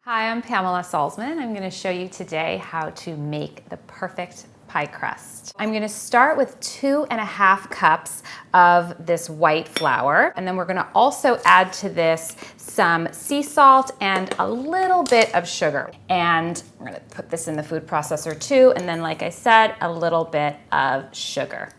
Hi, I'm Pamela Salzman. I'm going to show you today how to make the perfect pie crust. I'm going to start with 2.5 cups of this white flour, and then we're going to also add to this some sea salt and a little bit of sugar. And we're going to put this in the food processor too, and then like I said, a little bit of sugar.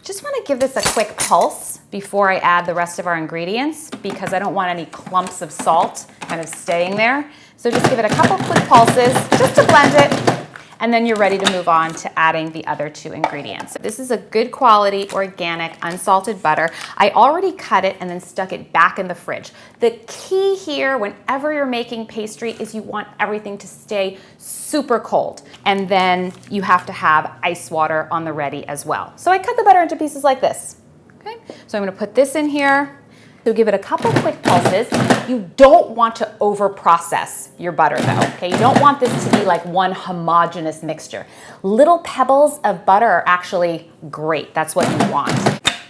Just want to give this a quick pulse before I add the rest of our ingredients because I don't want any clumps of salt kind of staying there. So just give it a couple quick pulses just to blend it, and then you're ready to move on to adding the other 2 ingredients. This is a good quality, organic, unsalted butter. I already cut it and then stuck it back in the fridge. The key here, whenever you're making pastry, is you want everything to stay super cold. And then you have to have ice water on the ready as well. So I cut the butter into pieces like this. Okay, so I'm gonna put this in here. So give it a couple quick pulses. You don't want to over process your butter though, okay? You don't want this to be like one homogeneous mixture. Little pebbles of butter are actually great. That's what you want.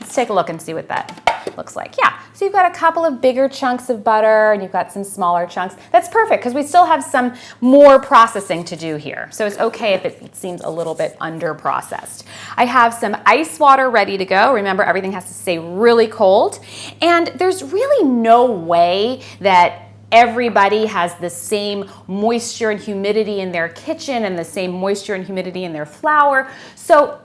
Let's take a look and see what that looks like. Yeah, so you've got a couple of bigger chunks of butter and you've got some smaller chunks. That's perfect because we still have some more processing to do here. So it's okay if it seems a little bit under processed. I have some ice water ready to go. Remember, everything has to stay really cold. And there's really no way that everybody has the same moisture and humidity in their kitchen and the same moisture and humidity in their flour. So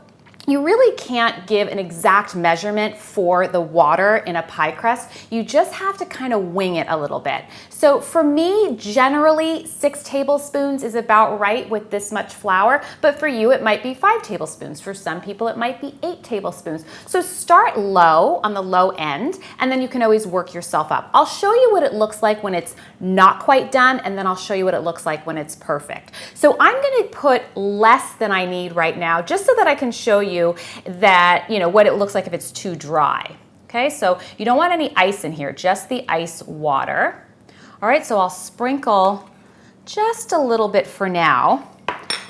you really can't give an exact measurement for the water in a pie crust. You just have to kind of wing it a little bit. So for me, generally 6 tablespoons is about right with this much flour, but for you it might be 5 tablespoons. For some people it might be 8 tablespoons. So start low on the low end, and then you can always work yourself up. I'll show you what it looks like when it's not quite done, and then I'll show you what it looks like when it's perfect. So I'm gonna put less than I need right now, just so that I can show you that, what it looks like if it's too dry. Okay, so you don't want any ice in here, just the ice water. All right, so I'll sprinkle just a little bit for now.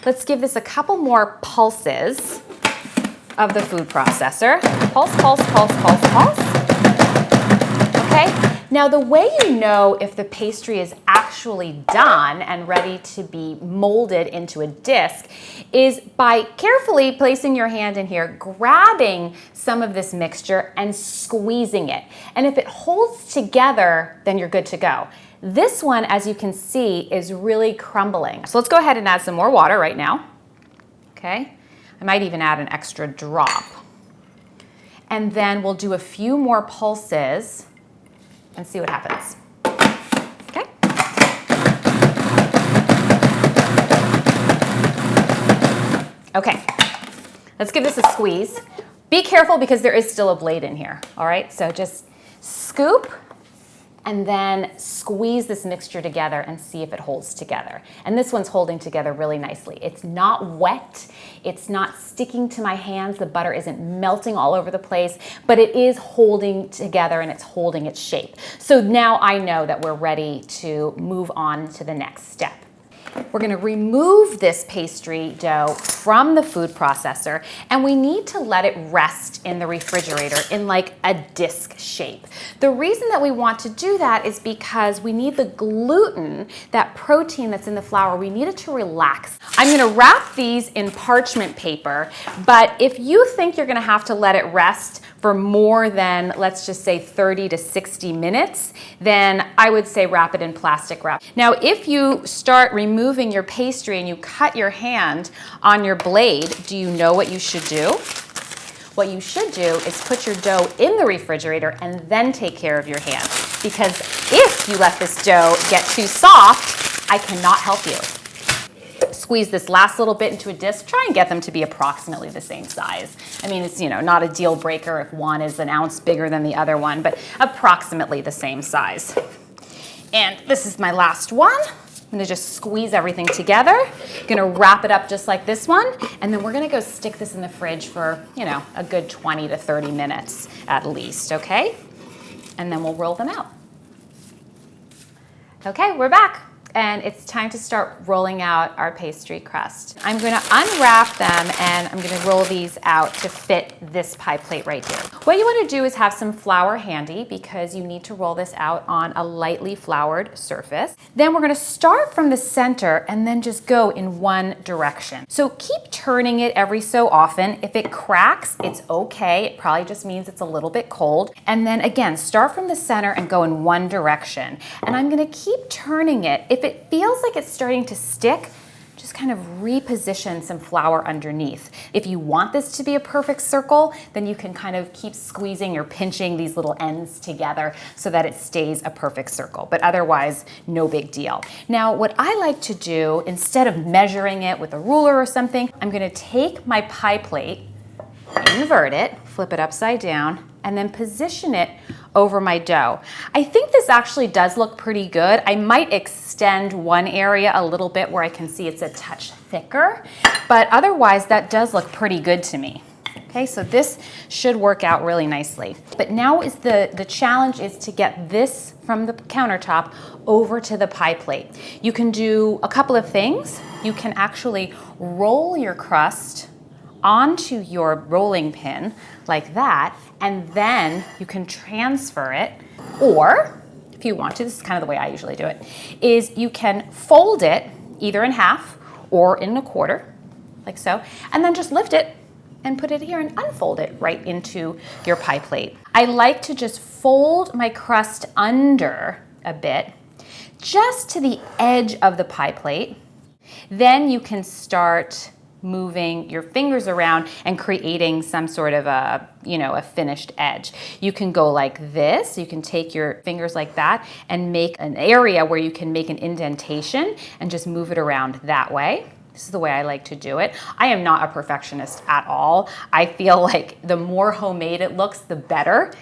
Let's give this a couple more pulses of the food processor. Pulse, pulse, pulse, pulse, pulse. Okay. Now the way you know if the pastry is actually done and ready to be molded into a disc is by carefully placing your hand in here, grabbing some of this mixture and squeezing it. And if it holds together, then you're good to go. This one, as you can see, is really crumbling. So let's go ahead and add some more water right now. Okay, I might even add an extra drop. And then we'll do a few more pulses and see what happens. Okay. Okay, let's give this a squeeze. Be careful because there is still a blade in here, all right? So just scoop and then squeeze this mixture together and see if it holds together. And this one's holding together really nicely. It's not wet, it's not sticking to my hands, the butter isn't melting all over the place, but it is holding together and it's holding its shape. So now I know that we're ready to move on to the next step. We're going to remove this pastry dough from the food processor, and we need to let it rest in the refrigerator in like a disc shape. The reason that we want to do that is because we need the gluten, that protein that's in the flour, we need it to relax. I'm going to wrap these in parchment paper, but if you think you're going to have to let it rest for more than, let's just say 30 to 60 minutes, then I would say wrap it in plastic wrap. Now, if you start removing your pastry and you cut your hand on your blade, do you know what you should do? What you should do is put your dough in the refrigerator and then take care of your hand. Because if you let this dough get too soft, I cannot help you. Squeeze this last little bit into a disc. Try and get them to be approximately the same size. I mean, it's not a deal breaker if one is an ounce bigger than the other one, but approximately the same size. And this is my last one. I'm gonna just squeeze everything together. Gonna wrap it up just like this one, and then we're gonna go stick this in the fridge for, a good 20 to 30 minutes at least, okay? And then we'll roll them out. Okay, we're back. and it's time to start rolling out our pastry crust. I'm going to unwrap them and I'm going to roll these out to fit this pie plate right here. What you want to do is have some flour handy because you need to roll this out on a lightly floured surface. Then we're going to start from the center and then just go in one direction. So keep turning it every so often. If it cracks, it's okay. It probably just means it's a little bit cold. And then again, start from the center and go in one direction. And I'm going to keep turning it. If it feels like it's starting to stick, just kind of reposition some flour underneath. If you want this to be a perfect circle, then you can kind of keep squeezing or pinching these little ends together so that it stays a perfect circle. But otherwise, no big deal. Now, what I like to do, instead of measuring it with a ruler or something, I'm going to take my pie plate, invert it, flip it upside down, and then position it over my dough. I think this actually does look pretty good. I might extend one area a little bit where I can see it's a touch thicker, but otherwise that does look pretty good to me. Okay, so this should work out really nicely. But now is the challenge is to get this from the countertop over to the pie plate. You can do a couple of things. You can actually roll your crust onto your rolling pin like that, and then you can transfer it. Or, if you want to, this is kind of the way I usually do it, is you can fold it either in half or in a quarter, like so, and then just lift it and put it here and unfold it right into your pie plate. I like to just fold my crust under a bit, just to the edge of the pie plate. Then you can start moving your fingers around and creating some sort of a finished edge. You can go like this. You can take your fingers like that and make an area where you can make an indentation and just move it around that way. This is the way I like to do it. I am not a perfectionist at all. I feel like the more homemade it looks, the better.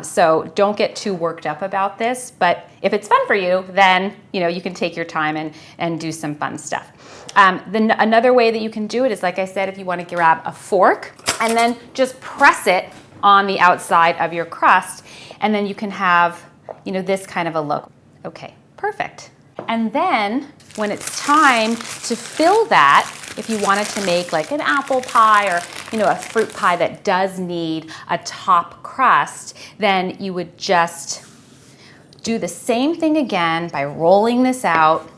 So don't get too worked up about this, but if it's fun for you, then you can take your time and do some fun stuff. Then another way that you can do it is, like I said, if you want to grab a fork and then just press it on the outside of your crust, and then you can have, this kind of a look. Okay, perfect. And then when it's time to fill that, if you wanted to make like an apple pie or, a fruit pie that does need a top crust, then you would just do the same thing again by rolling this out,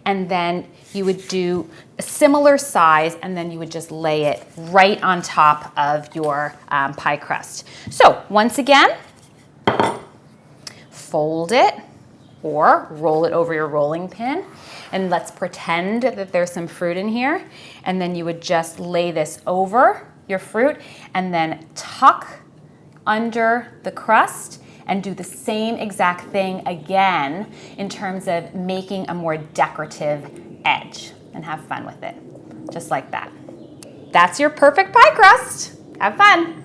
and then you would do a similar size, and then you would just lay it right on top of your pie crust. So once again, fold it or roll it over your rolling pin, and let's pretend that there's some fruit in here, and then you would just lay this over your fruit and then tuck under the crust and do the same exact thing again in terms of making a more decorative edge, and have fun with it, just like that. That's your perfect pie crust. Have fun.